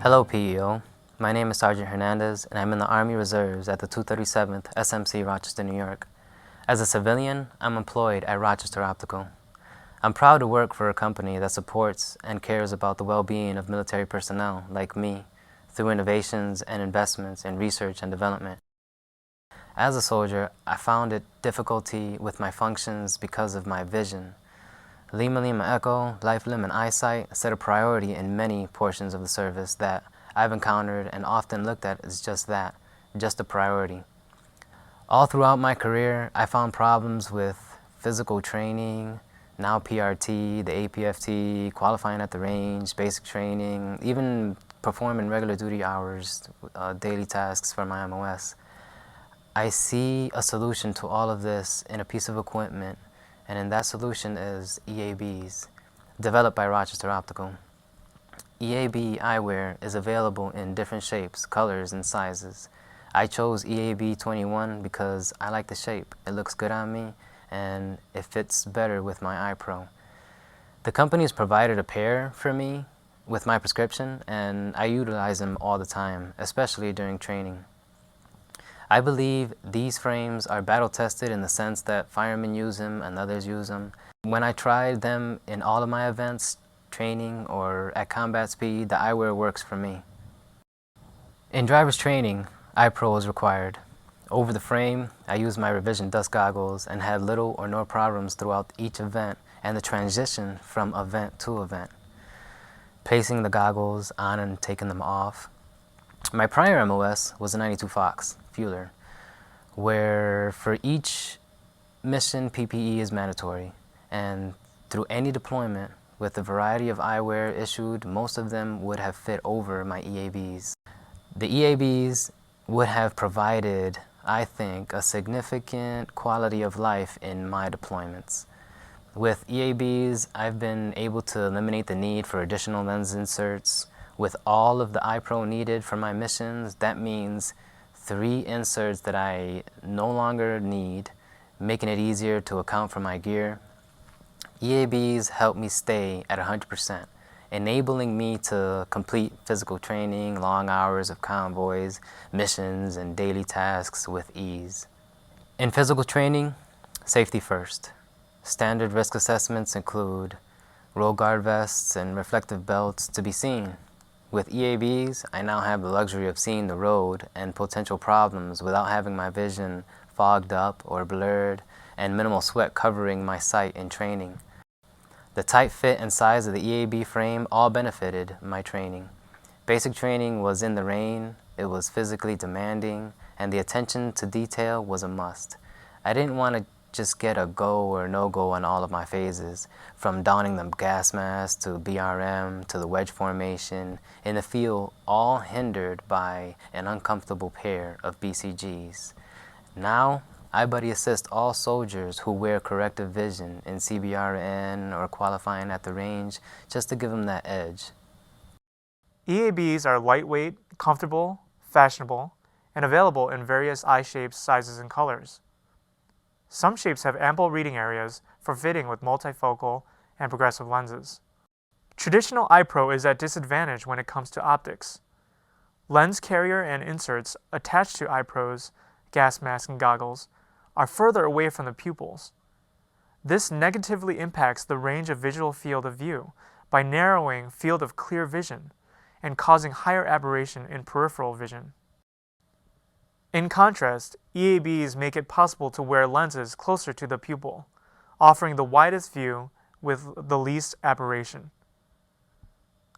Hello PEO, my name is Sergeant Hernandez and I'm in the Army Reserves at the 237th SMC Rochester, New York. As a civilian, I'm employed at Rochester Optical. I'm proud to work for a company that supports and cares about the well-being of military personnel like me through innovations and investments in research and development. As a soldier, I found it difficulty with my functions because of my vision. Lima Lima Echo, life, limb, and eyesight set a priority in many portions of the service that I've encountered and often looked at as just that, just a priority. All throughout my career, I found problems with physical training, now PRT, the APFT, qualifying at the range, basic training, even performing regular duty hours, daily tasks for my MOS. I see a solution to all of this in a piece of equipment, and that solution is EABs, developed by Rochester Optical. EAB eyewear is available in different shapes, colors, and sizes. I chose EAB 21 because I like the shape. It looks good on me, and it fits better with my eye pro. The company has provided a pair for me with my prescription, and I utilize them all the time, especially during training. I believe these frames are battle-tested in the sense that firemen use them and others use them. When I tried them in all of my events, training, or at combat speed, the eyewear works for me. In driver's training, eye pro is required. Over the frame, I used my revision dust goggles and had little or no problems throughout each event and the transition from event to event. Placing the goggles on and taking them off. My prior MOS was a 92 Fox Fueler, where for each mission PPE is mandatory, and through any deployment with the variety of eyewear issued, most of them would have fit over my EABs. The EABs would have provided, I think, a significant quality of life in my deployments. With EABs, I've been able to eliminate the need for additional lens inserts. With all of the eye pro needed for my missions, that means 3 inserts that I no longer need, making it easier to account for my gear. EABs help me stay at 100%, enabling me to complete physical training, long hours of convoys, missions, and daily tasks with ease. In physical training, safety first. Standard risk assessments include roll guard vests and reflective belts to be seen. With EABs, I now have the luxury of seeing the road and potential problems without having my vision fogged up or blurred and minimal sweat covering my sight in training. The tight fit and size of the EAB frame all benefited my training. Basic training was in the rain, it was physically demanding, and the attention to detail was a must. I didn't want to just get a go or no-go on all of my phases, from donning the gas mask to BRM to the wedge formation, in the field all hindered by an uncomfortable pair of BCGs. Now, I buddy assist all soldiers who wear corrective vision in CBRN or qualifying at the range just to give them that edge. EABs are lightweight, comfortable, fashionable, and available in various eye shapes, sizes, and colors. Some shapes have ample reading areas for fitting with multifocal and progressive lenses. Traditional eye pro is at disadvantage when it comes to optics. Lens carrier and inserts attached to eye pros, gas masks, and goggles are further away from the pupils. This negatively impacts the range of visual field of view by narrowing field of clear vision and causing higher aberration in peripheral vision. In contrast, EABs make it possible to wear lenses closer to the pupil, offering the widest view with the least aberration.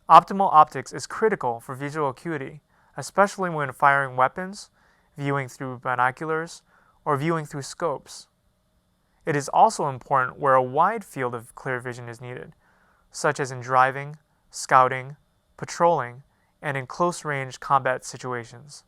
Optimal optics is critical for visual acuity, especially when firing weapons, viewing through binoculars, or viewing through scopes. It is also important where a wide field of clear vision is needed, such as in driving, scouting, patrolling, and in close-range combat situations.